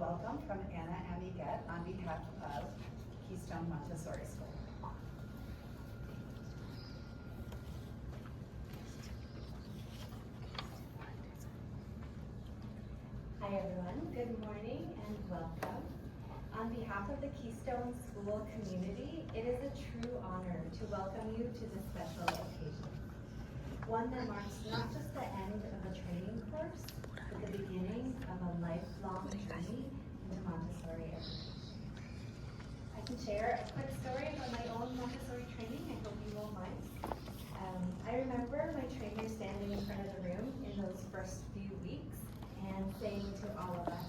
welcome from Anna Amiguet on behalf of Keystone Montessori School. Hi everyone, good morning and welcome. On behalf of the Keystone School community, it is a true honor to welcome you to this special occasion. One that marks not just the end of a training course, but the beginning of a lifelong journey into Montessori education. I can share a quick story about my own Montessori training. I hope you won't mind. I remember my trainer standing in front of the room in those first few weeks and saying to all of us,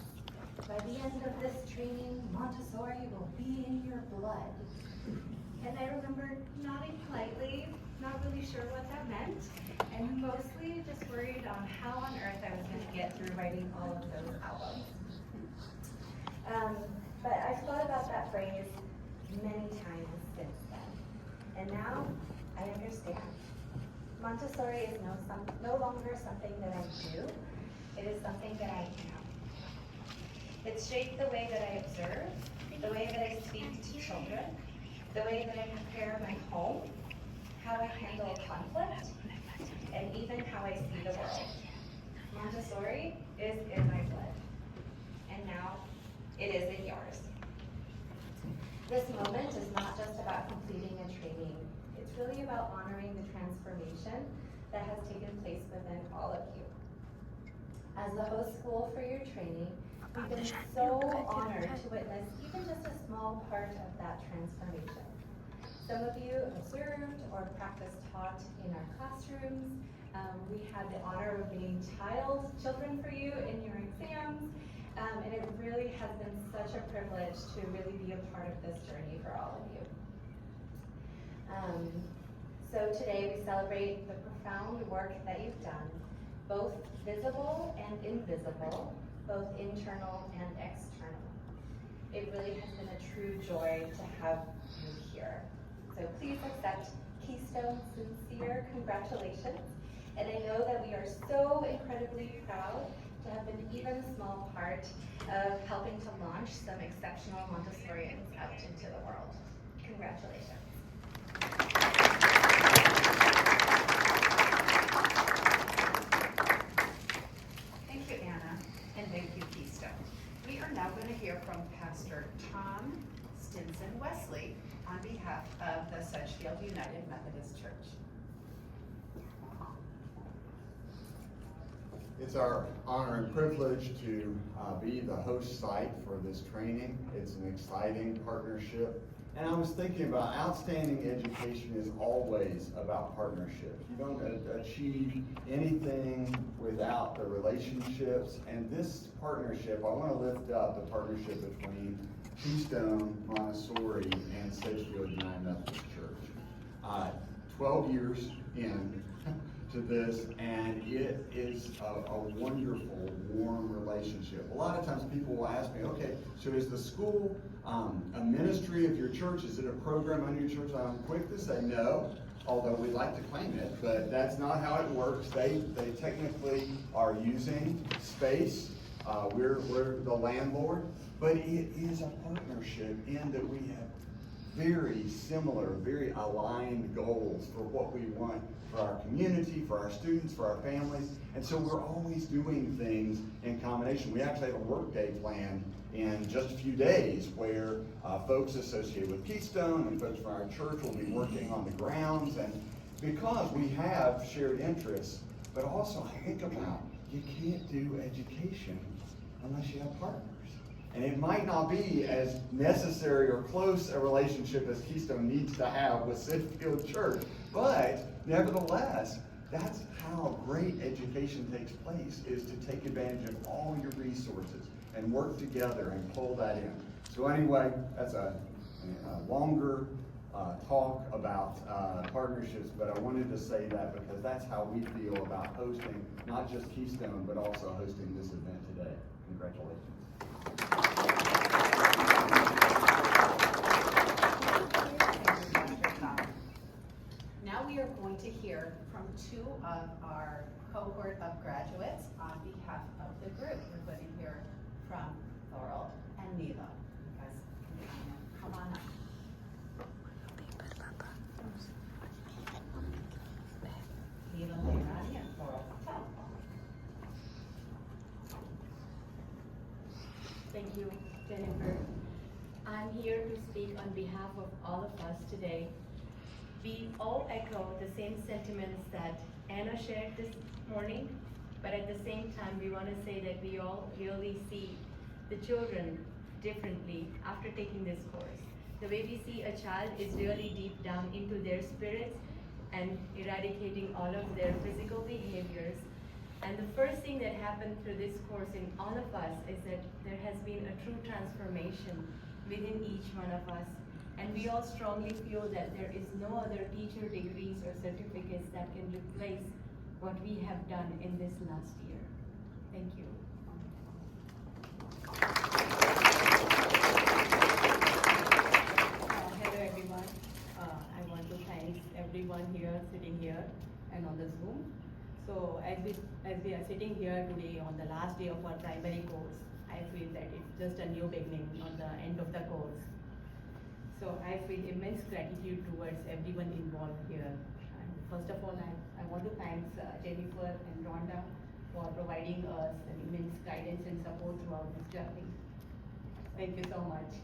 by the end of this training, Montessori will be in your blood. And I remember nodding politely, not really sure what that meant, and mostly just worried on how on earth I was going to get through writing all of those albums. But I've thought about that phrase many times since then, and now I understand. Montessori is no longer something that I do, it is something that I am. It shaped the way that I observe, the way that I speak to children, the way that I prepare my home, how I handle conflict, and even how I see the world. Montessori is in my blood, and now it is in yours. This moment is not just about completing a training. It's really about honoring the transformation that has taken place within all of you. As the host school for your training, we've been so honored to witness even just a small part of that transformation. Some of you observed or practice taught in our classrooms. We had the honor of being children for you in your exams, and it really has been such a privilege to really be a part of this journey for all of you. So today we celebrate the profound work that you've done, both visible and invisible, both internal and external. It really has been a true joy to have you here. So please accept Keystone's sincere congratulations. And I know that we are so incredibly proud to have been even a small part of helping to launch some exceptional Montessorians out into the world. Congratulations. Thank you, Anna, and thank you, Keystone. We are now going to hear from Pastor Tom Stinson Wesley on behalf of the Sedgefield United Methodist Church. It's our honor and privilege to be the host site for this training. It's an exciting partnership. And I was thinking about outstanding education is always about partnerships. You don't achieve anything without the relationships. And this partnership, I want to lift up the partnership between Keystone Montessori and Sedgefield United Methodist Church. 12 years in to this, and it is a wonderful, warm relationship. A lot of times people will ask me, okay, so is the school a ministry of your church? Is it a program under your church? I'm quick to say no, although we like to claim it, but that's not how it works. They technically are using space. We're the landlord, but it is a partnership in that we have very similar, very aligned goals for what we want for our community, for our students, for our families. And so we're always doing things in combination. We actually have a work day planned in just a few days where folks associated with Keystone and folks from our church will be working on the grounds. And because we have shared interests, but also think about, you can't do education unless you have partners. And it might not be as necessary or close a relationship as Keystone needs to have with Sedgefield Church, but nevertheless, that's how great education takes place, is to take advantage of all your resources and work together and pull that in. So anyway, that's a longer talk about partnerships, but I wanted to say that because that's how we feel about hosting, not just Keystone, but also hosting this event today. Congratulations. Now we are going to hear from two of our cohort of graduates on behalf of the group. We're going to hear from the Laurel, and Mila. You guys can come on up. Mila, Leilani, and Laurel. Thank you, Jennifer. I'm here to speak on behalf of all of us today. We all echo the same sentiments that Anna shared this morning, but at the same time, we want to say that we all really see the children differently after taking this course. The way we see a child is really deep down into their spirits and eradicating all of their physical behaviors. And the first thing that happened through this course in all of us is that there has been a true transformation within each one of us. And we all strongly feel that there is no other teacher degrees or certificates that can replace what we have done in this last year. Thank you. Hello everyone. I want to thank everyone here, sitting here and on the Zoom. So as we are sitting here today on the last day of our primary course, I feel that it's just a new beginning, not the end of the course. So I feel immense gratitude towards everyone involved here. And first of all, I want to thank Jennifer and Rhonda for providing us an immense guidance and support throughout this journey. Thank you so much.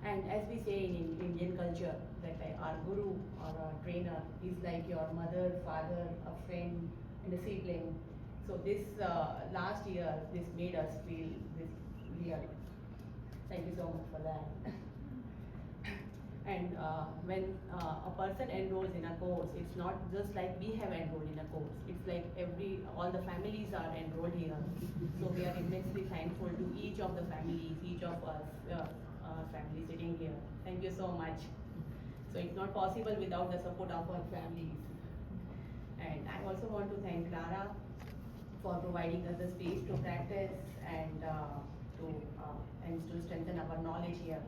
And as we say in Indian culture, that our guru or our trainer is like your mother, father, a friend, and a sibling. So this last year, this made us feel this real. Thank you so much for that. And when a person enrolls in a course, it's not just like we have enrolled in a course. It's like all the families are enrolled here. So we are immensely thankful to each of the families, each of us families sitting here. Thank you so much. So it's not possible without the support of our families. And I also want to thank Clara for providing us the space to practice and to strengthen our knowledge here.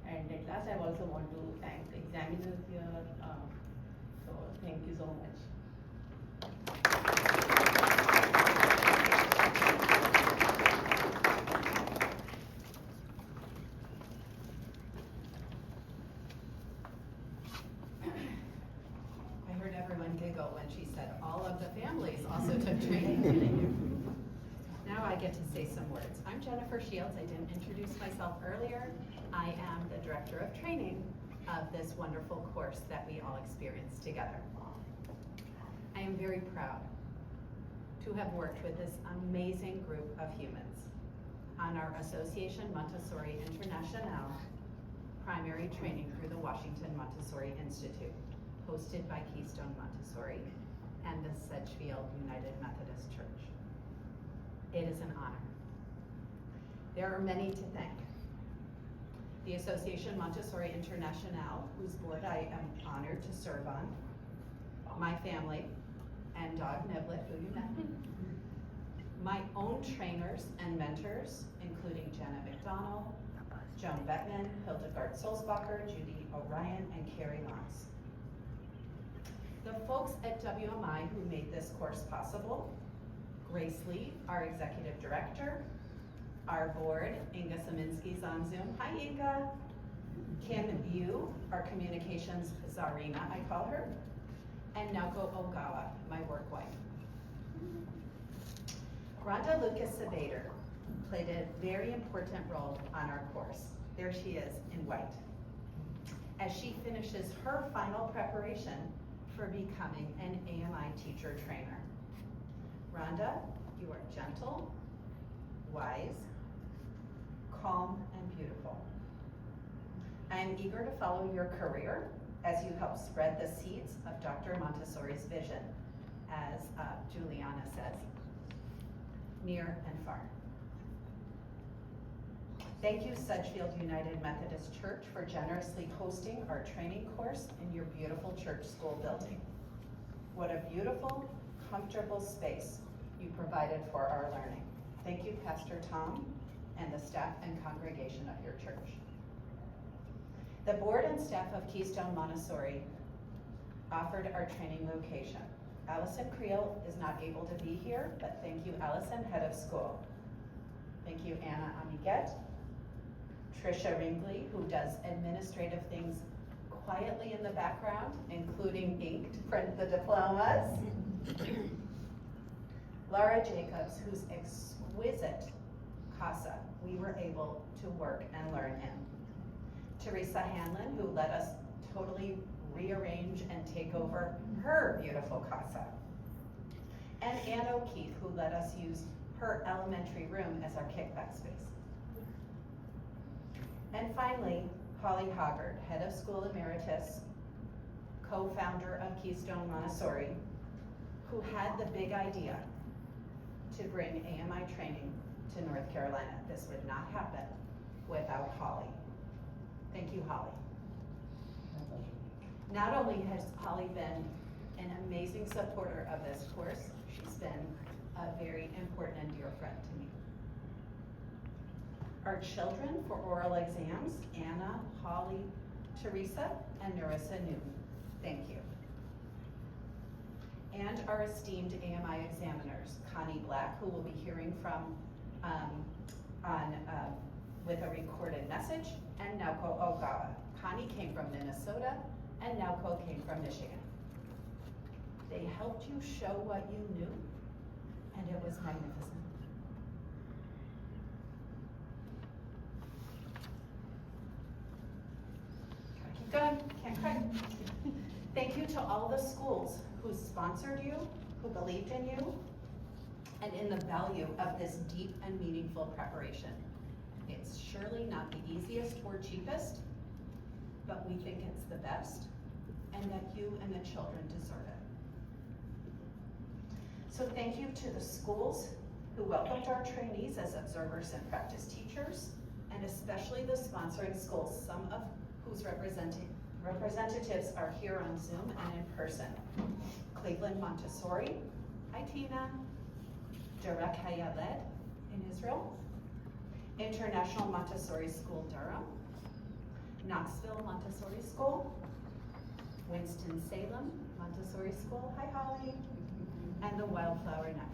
And at last, I also want to thank the examiners here. So thank you so much. I heard everyone giggle when she said all of the families also took training today. Now I get to say some words. I'm Jennifer Shields. I didn't introduce myself earlier. I am the Director of Training of this wonderful course that we all experienced together. I am very proud to have worked with this amazing group of humans on our Association Montessori International primary training through the Washington Montessori Institute, hosted by Keystone Montessori and the Sedgefield United Methodist Church. It is an honor. There are many to thank. The Association Montessori International, whose board I am honored to serve on, my family, and Doug Niblett, who you met, my own trainers and mentors, including Jenna McDonald, Joan Bettman, Hildegard Sulzbacher, Judy O'Ryan, and Carrie Lance. The folks at WMI who made this course possible: Grace Lee, our Executive Director, our board, Inga Saminsky's on Zoom. Hi, Inga. Kim Yu, our Communications Czarina, I call her, and Naoko Ogawa, my work wife. Rhonda Lucas-Sabater played a very important role on our course. There she is in white, as she finishes her final preparation for becoming an AMI teacher trainer. Rhonda, you are gentle, wise, calm, and beautiful. I am eager to follow your career as you help spread the seeds of Dr. Montessori's vision, as Juliana says, near and far. Thank you, Sedgefield United Methodist Church, for generously hosting our training course in your beautiful church school building. What a beautiful, comfortable space you provided for our learning. Thank you, Pastor Tom, and the staff and congregation of your church. The board and staff of Keystone Montessori offered our training location. Allison Creel is not able to be here, but thank you, Allison, head of school. Thank you, Anna Amiguet. Trisha Ringley, who does administrative things quietly in the background, including ink to print the diplomas. Laura Jacobs, whose exquisite CASA we were able to work and learn in. Teresa Hanlon, who let us totally rearrange and take over her beautiful CASA. And Ann O'Keefe, who let us use her elementary room as our kickback space. And finally, Holly Hoggard, head of school emeritus, co-founder of Keystone Montessori, who had the big idea to bring AMI training to North Carolina. This would not happen without Holly. Thank you, Holly. Not only has Holly been an amazing supporter of this course, she's been a very important and dear friend to me. Our children for oral exams, Anna, Holly, Teresa, and Narissa Newton. Thank you. And our esteemed AMI examiners, Connie Black, who we'll be hearing from with a recorded message, and Naoko Ogawa. Connie came from Minnesota, and Naoko came from Michigan. They helped you show what you knew, and it was magnificent. Gotta keep going, can't cry. Thank you to all the schools who sponsored you, who believed in you, and in the value of this deep and meaningful preparation. It's surely not the easiest or cheapest, but we think it's the best, and that you and the children deserve it. So thank you to the schools who welcomed our trainees as observers and practice teachers, and especially the sponsoring schools, some of whose representatives are here on Zoom and in person. Cleveland Montessori, hi Tina. Derek Hayaled in Israel. International Montessori School, Durham. Knoxville Montessori School. Winston-Salem Montessori School, hi Holly. And the Wildflower Network.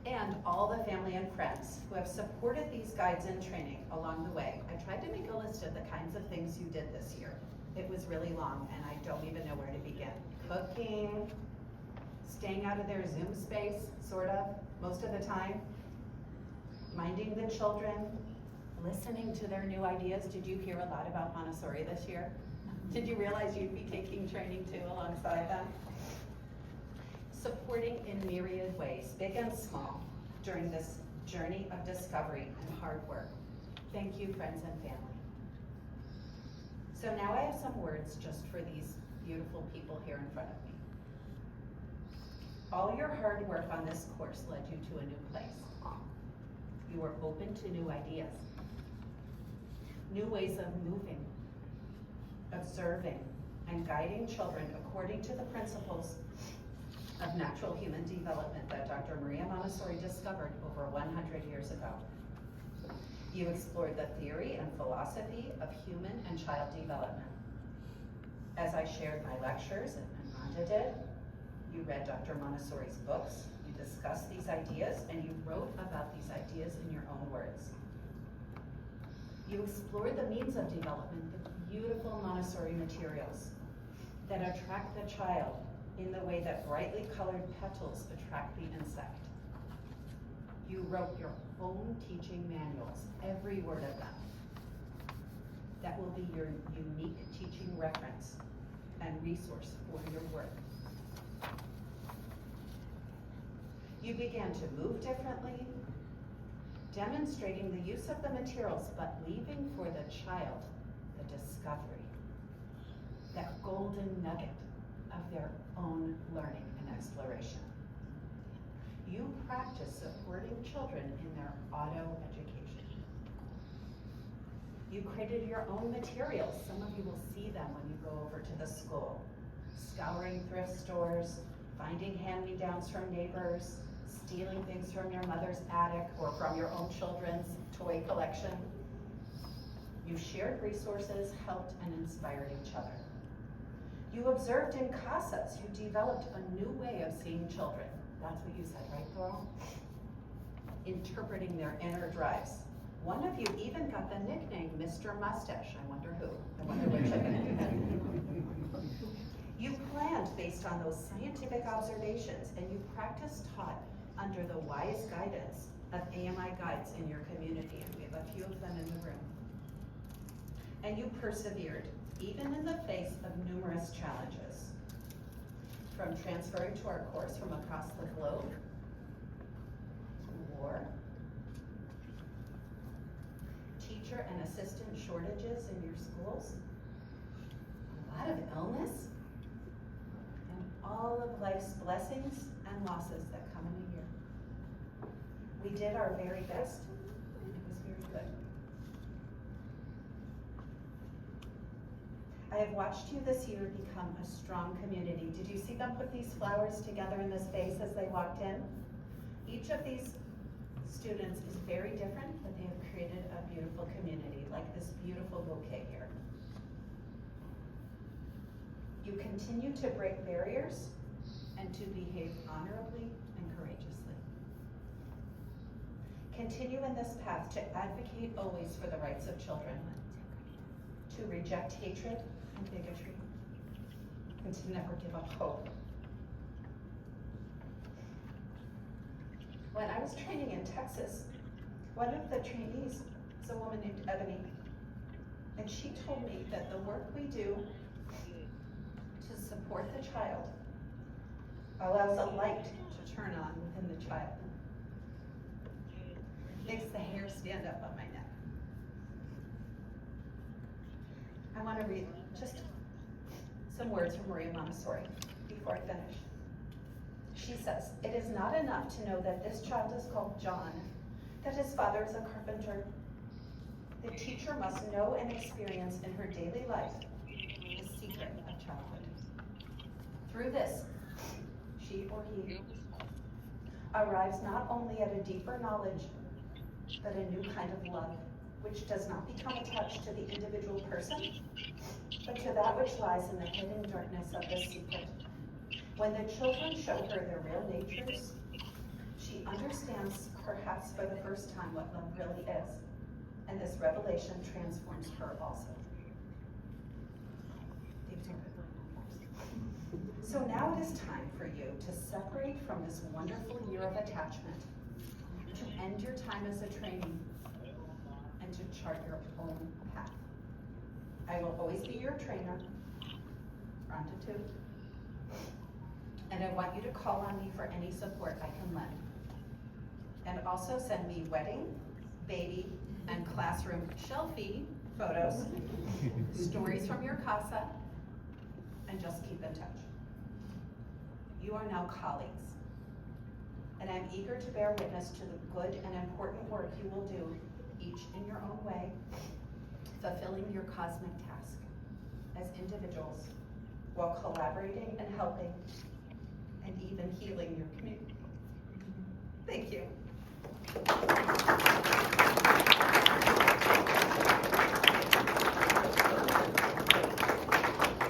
And all the family and friends who have supported these guides in training along the way. I tried to make a list of the kinds of things you did this year. It was really long and I don't even know where to begin. Cooking, staying out of their Zoom space, sort of, most of the time. Minding the children, listening to their new ideas. Did you hear a lot about Montessori this year? Did you realize you'd be taking training too alongside them? Supporting in myriad ways, big and small, during this journey of discovery and hard work. Thank you, friends and family. So now I have some words just for these beautiful people here in front of me. All your hard work on this course led you to a new place. You were open to new ideas, new ways of moving, observing, and guiding children according to the principles of natural human development that Dr. Maria Montessori discovered over 100 years ago. You explored the theory and philosophy of human and child development. As I shared my lectures, and Rhonda did, you read Dr. Montessori's books, you discussed these ideas, and you wrote about these ideas in your own words. You explored the means of development, the beautiful Montessori materials that attract the child in the way that brightly colored petals attract the insect. You wrote your own teaching manuals, every word of them. That will be your unique teaching reference and resource for your work. You began to move differently, demonstrating the use of the materials, but leaving for the child the discovery, that golden nugget of their own learning and exploration. You practice supporting children in their auto education. You created your own materials. Some of you will see them when you go over to the school. Scouring thrift stores, finding hand-me-downs from neighbors, stealing things from your mother's attic or from your own children's toy collection. You shared resources, helped, and inspired each other. You observed in CASAs. You developed a new way of seeing children. That's what you said, right, Thorl? interpreting their inner drives. One of you even got the nickname Mr. Mustache. I wonder who. I wonder which of you. You planned based on those scientific observations, and you practiced taught under the wise guidance of AMI guides in your community, and we have a few of them in the room. And you persevered, even in the face of numerous challenges. From transferring to our course from across the globe, war, teacher and assistant shortages in your schools, a lot of illness, and all of life's blessings and losses that come in a year. We did our very best, and it was very good. I have watched you this year become a strong community. Did you see them put these flowers together in this vase as they walked in? Each of these students is very different, but they have created a beautiful community, like this beautiful bouquet here. You continue to break barriers and to behave honorably and courageously. Continue in this path to advocate always for the rights of children, to reject hatred and bigotry, and to never give up hope. When I was training in Texas, one of the trainees was a woman named Ebony, and she told me that the work we do to support the child allows a light to turn on within the child. Makes the hair stand up on my neck. I want to read just some words from Maria Montessori before I finish. She says, "It is not enough to know that this child is called John, that his father is a carpenter. The teacher must know and experience in her daily life the secret of childhood. Through this, she or he arrives not only at a deeper knowledge, but a new kind of love, which does not become attached to the individual person, but to that which lies in the hidden darkness of the secret. When the children show her their real natures, she understands, perhaps for the first time, what love really is, and this revelation transforms her also." So now it is time for you to separate from this wonderful year of attachment, to end your time as a trainee, and to chart your own path. I will always be your trainer, Ronda 2, and I want you to call on me for any support I can lend. And also send me wedding, baby, and classroom shelfie photos, stories from your casa, and just keep in touch. You are now colleagues, and I'm eager to bear witness to the good and important work you will do, each in your own way, fulfilling your cosmic task as individuals, while collaborating and helping, and even healing your community. Thank you.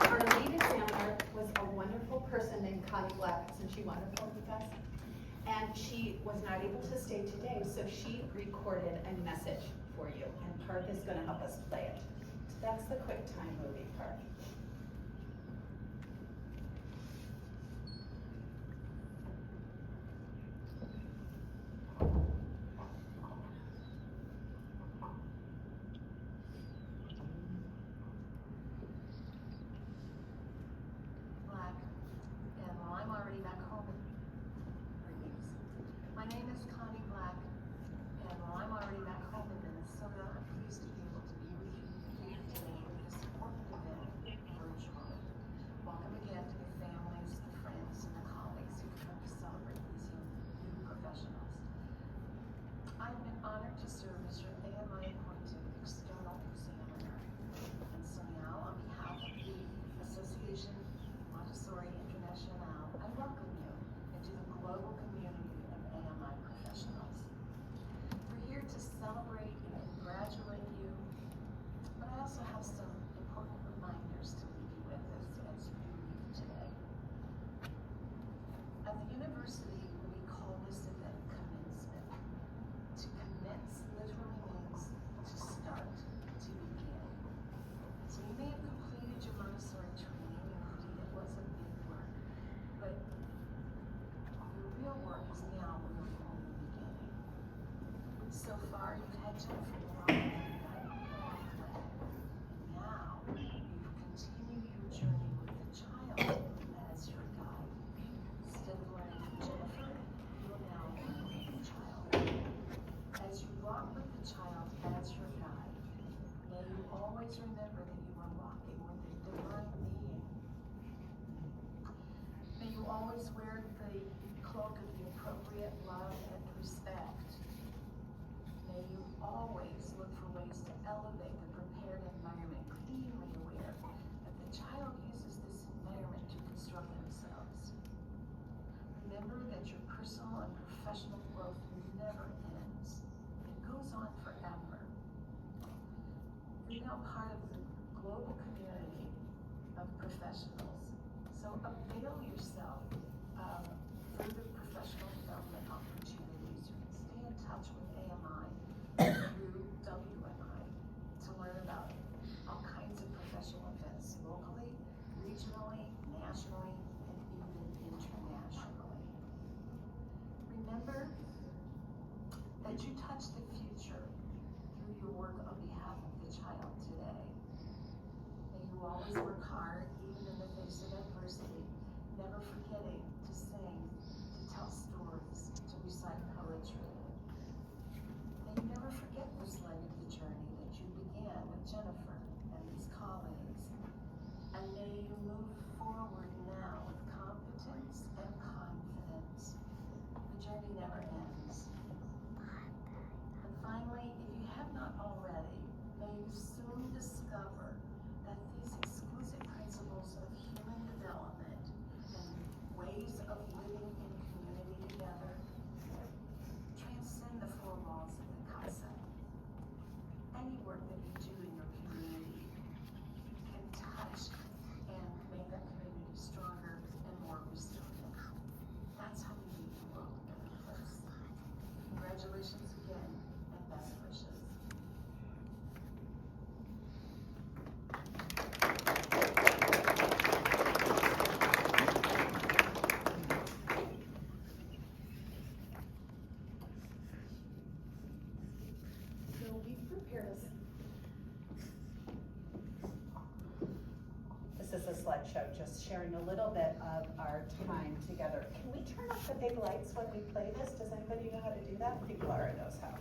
Our lead examiner was a wonderful person named Connie Black. Isn't she wonderful, you guys? And she was not able to stay today, so she recorded a message for you, and Park is going to help us play it. So that's the QuickTime movie part. Black, and while I'm already back home, my name is Connie Black, and while I'm already back home in Minnesota, I'm pleased to be able to be with you here today at this important event virtually. Welcome again to the families, the friends, and the colleagues who come to celebrate these new professionals. I've been honored to serve as your AMI appointed external examiner. And so now, on behalf of the Association Montessori International, I welcome you into the global community of AMI professionals. We're here to celebrate and congratulate you, but I also have some important reminders to leave you with as you leave today. At the university, we call this event commencement. So far, you've had Jennifer along with you, right? Now, you've continued your journey with the child as your guide. Instead of learning from Jennifer, you'll now learn with the child. As you walk with the child as your guide, may you always remember that you are walking with a divine being. May you always wear the cloak of the appropriate love and respect. May you always look for ways to elevate the prepared environment, keenly aware that the child uses this environment to construct themselves. Remember that your personal and professional growth never ends. It goes on forever. You're now part of the global community of professionals, so avail yourself of further professional development opportunities. You can stay in touch with AMI through WMI to learn about all kinds of professional events locally, regionally, nationally, and even internationally. Remember that you touch the future through your work on behalf of the child today. May you always work hard, even in the face of adversity, never forgetting to sing, to tell stories, to recite poetry. May you never forget this leg of the journey that you began with Jennifer and these colleagues. And may you move forward now with competence and confidence. The journey never ends. And finally, if you have not already, may you soon discover that these exquisite principles of human development and ways of living in community together transcend the four walls of the CASA. Any work that you do in your community can touch and make that community stronger and more resilient. That's how we make the world a better place. Congratulations again, and best wishes. So we prepared us. This is a slideshow, just sharing a little bit of our time together. Can we turn off the big lights when we play this? Does anybody know how to do that? I think Laura knows how.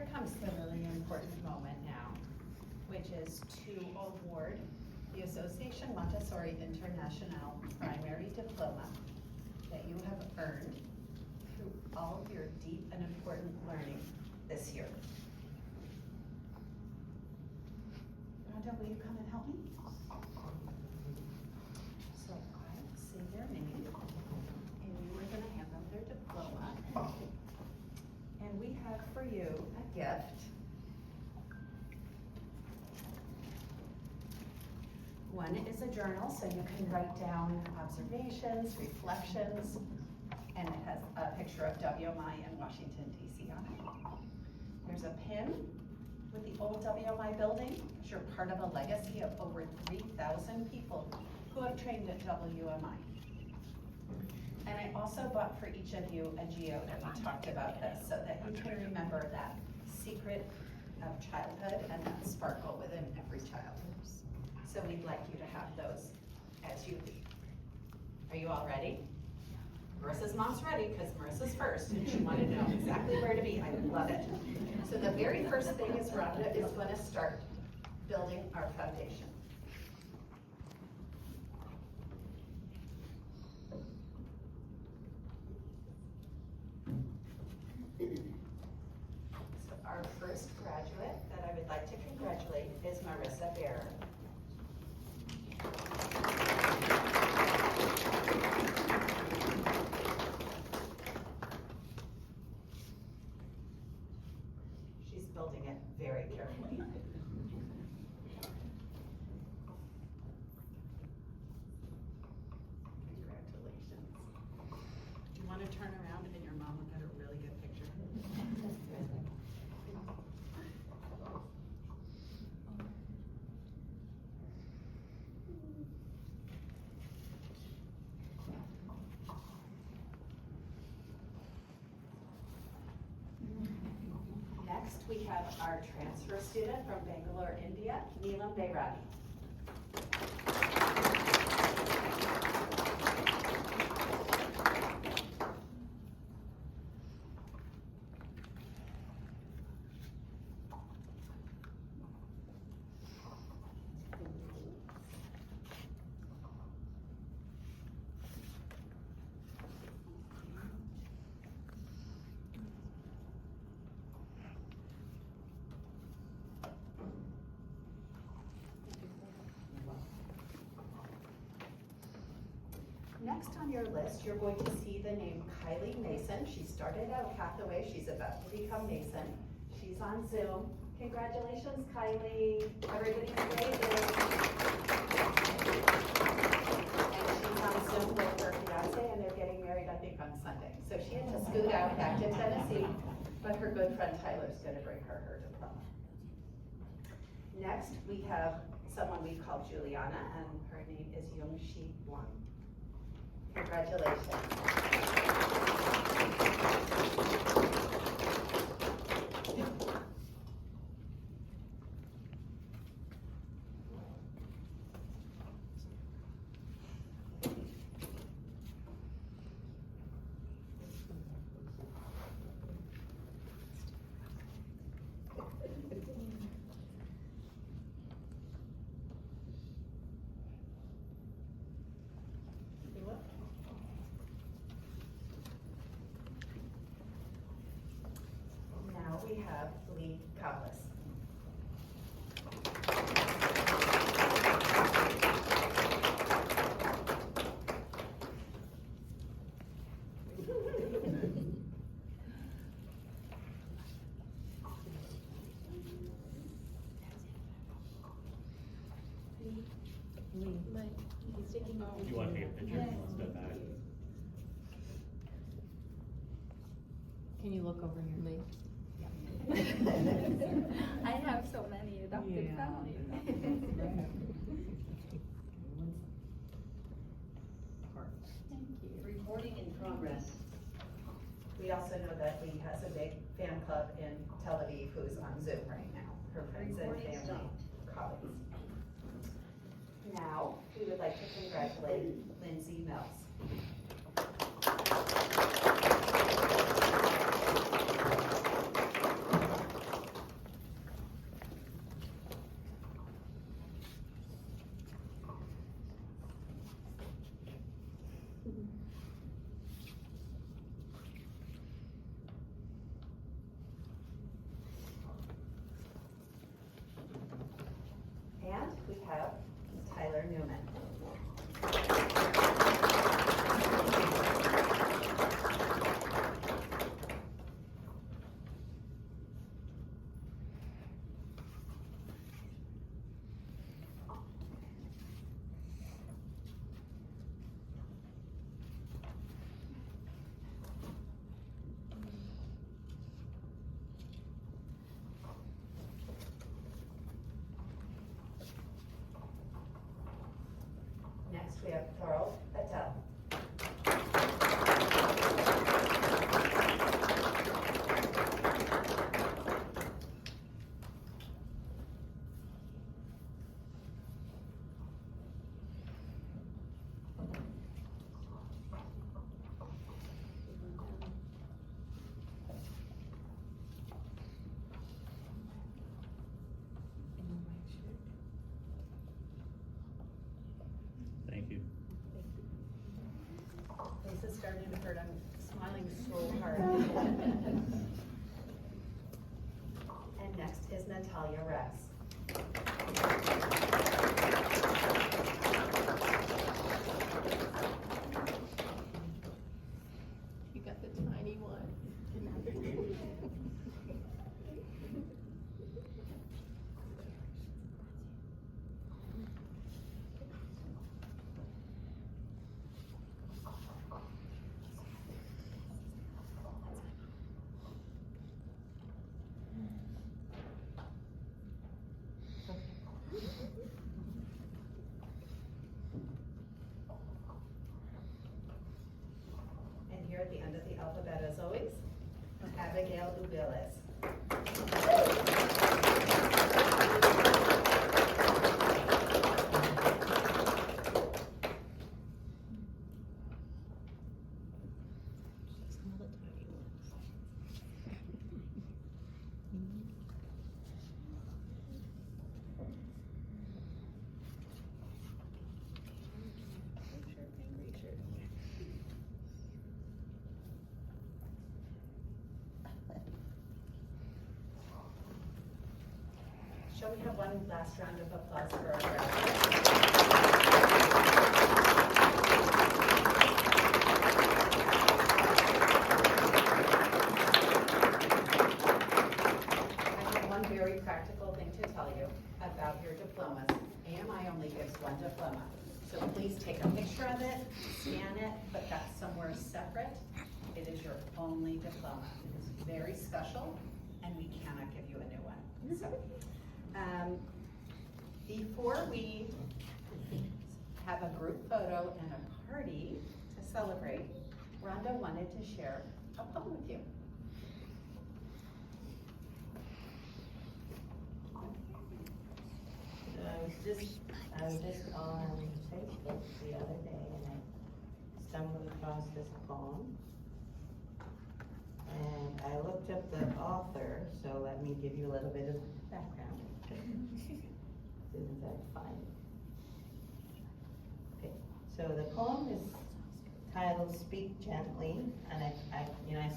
here comes the really important moment now, which is to award the Association Montessori International Primary Diploma that you have earned through all of your deep and important learning this year. Rhonda, will you come and help me? So I say their name, and you are gonna hand them their diploma. And we have for you a gift. One is a journal, so you can write down observations, reflections, and it has a picture of WMI and Washington DC on it. There's a pin with the old WMI building, because you're part of a legacy of over 3,000 people who have trained at WMI. And I also bought for each of you a geode, and we talked about this, so that you can remember that secret of childhood and that sparkle within every child. So we'd like you to have those as you leave. Are you all ready? Marissa's mom's ready, because Marissa's first, and she wanted to know exactly where to be. I love it. So the very first thing is Rhonda is going to start building our foundation. So our first graduate that I would like to congratulate is Marissa Bear. She's building it very carefully. Congratulations. Do you want to turn around and your mom will get a really good picture? Next, we have our transfer student from Bangalore, India, Neelam Bayradi. Next on your list, you're going to see the name Kylie Mason. She started out Hathaway. She's about to become Mason. She's on Zoom. Congratulations, Kylie. Everybody's waving. And she's on Zoom with her fiance, and they're getting married, I think, on Sunday. So she had to scoot out back to Tennessee, but her good friend Tyler's going to bring her diploma. Next, we have someone we call Juliana, and her name is Yongshi Wang. Congratulations. Now we have Lee Cowlis. You want to take a picture? Let's step back. Can you look over here, Lee? I have so many adopted families. Thank you. Recording in progress. We also know that Lee has a big fan club in Tel Aviv who's on Zoom right now, her friends and Recording family, stopped. colleagues. Now, we would like to congratulate Lindsay Mills. trying so hard. And next is Natalia Rex. You got the tiny one. And here at the end of the alphabet, as always, Abigail Ubilis. Shall we have one last round of applause for our graduates? I have one very practical thing to tell you about your diplomas. AMI only gives one diploma. So please take a picture of it, scan it, put that somewhere separate. It is your only diploma. It is very special, and we cannot give you a new one. So, before we have a group photo and a party to celebrate, Rhonda wanted to share a poem with you. I was just on Facebook the other day and I stumbled across this poem. And I looked up the author, so let me give you a little bit of background. As soon as I find it. Okay, so the poem is titled Speak Gently, and I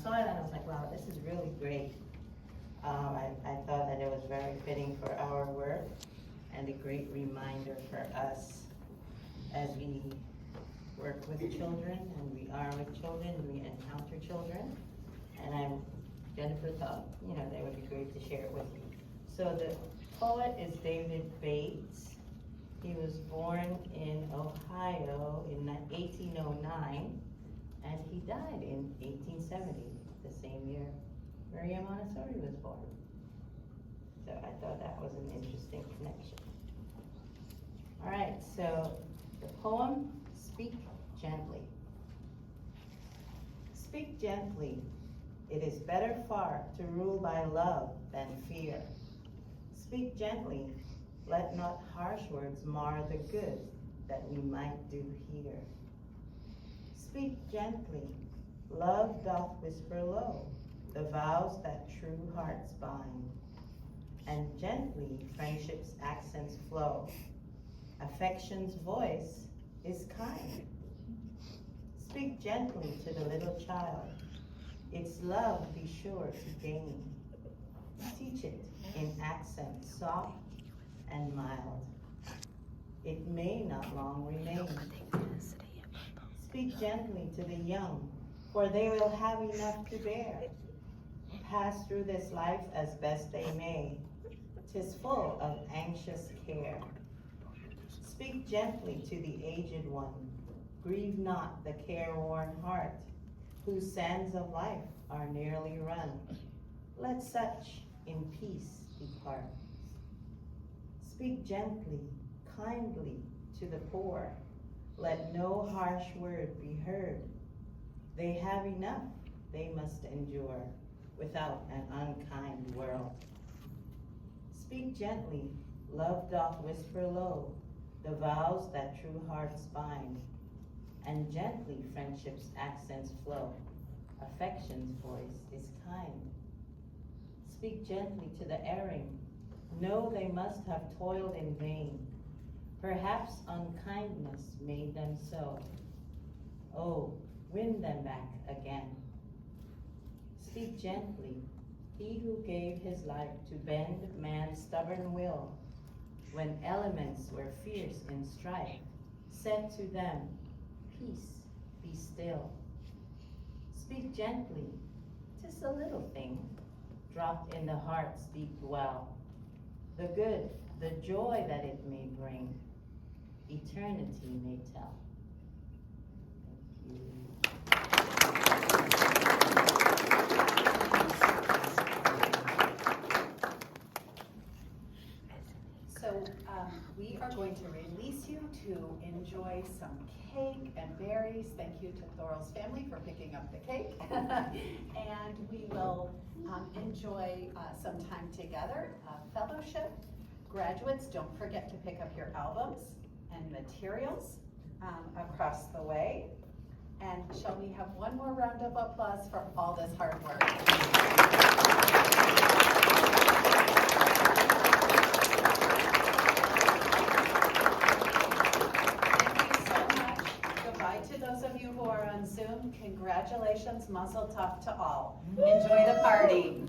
saw it and I was like, wow, this is really great. I thought that it was very fitting for our work and a great reminder for us as we work with children and we are with children, we encounter children. And Jennifer thought, they would be great to share it with you. So the poet is David Bates. He was born in Ohio in 1809, and he died in 1870, the same year Maria Montessori was born. So I thought that was an interesting connection. All right, so the poem, Speak Gently. Speak gently. It is better far to rule by love than fear. Speak gently, let not harsh words mar the good that we might do here. Speak gently, love doth whisper low, the vows that true hearts bind. And gently friendship's accents flow, affection's voice is kind. Speak gently to the little child, its love be sure to gain. Teach it in accents soft and mild. It may not long remain. Speak gently to the young, for they will have enough to bear. Pass through this life as best they may. 'Tis full of anxious care. Speak gently to the aged one. Grieve not the careworn heart, whose sands of life are nearly run. Let such in peace depart. Speak gently, kindly to the poor. Let no harsh word be heard. They have enough they must endure without an unkind world. Speak gently, love doth whisper low, the vows that true hearts bind. And gently friendship's accents flow, affection's voice is kind. Speak gently to the erring, know they must have toiled in vain. Perhaps unkindness made them so. Oh, win them back again. Speak gently, he who gave his life to bend man's stubborn will, when elements were fierce in strife, said to them, peace, be still. Speak gently, 'tis a little thing, dropped in the heart's deep well. The good, the joy that it may bring, eternity may tell. Thank you. So we are going to release you to enjoy some cake and berries. Thank you to Thoral's family for picking up the cake. And we will enjoy some time together, fellowship. Graduates, don't forget to pick up your albums and materials across the way. And shall we have one more round of applause for all this hard work? To those of you who are on Zoom, congratulations, mazel tov to all. Enjoy the party.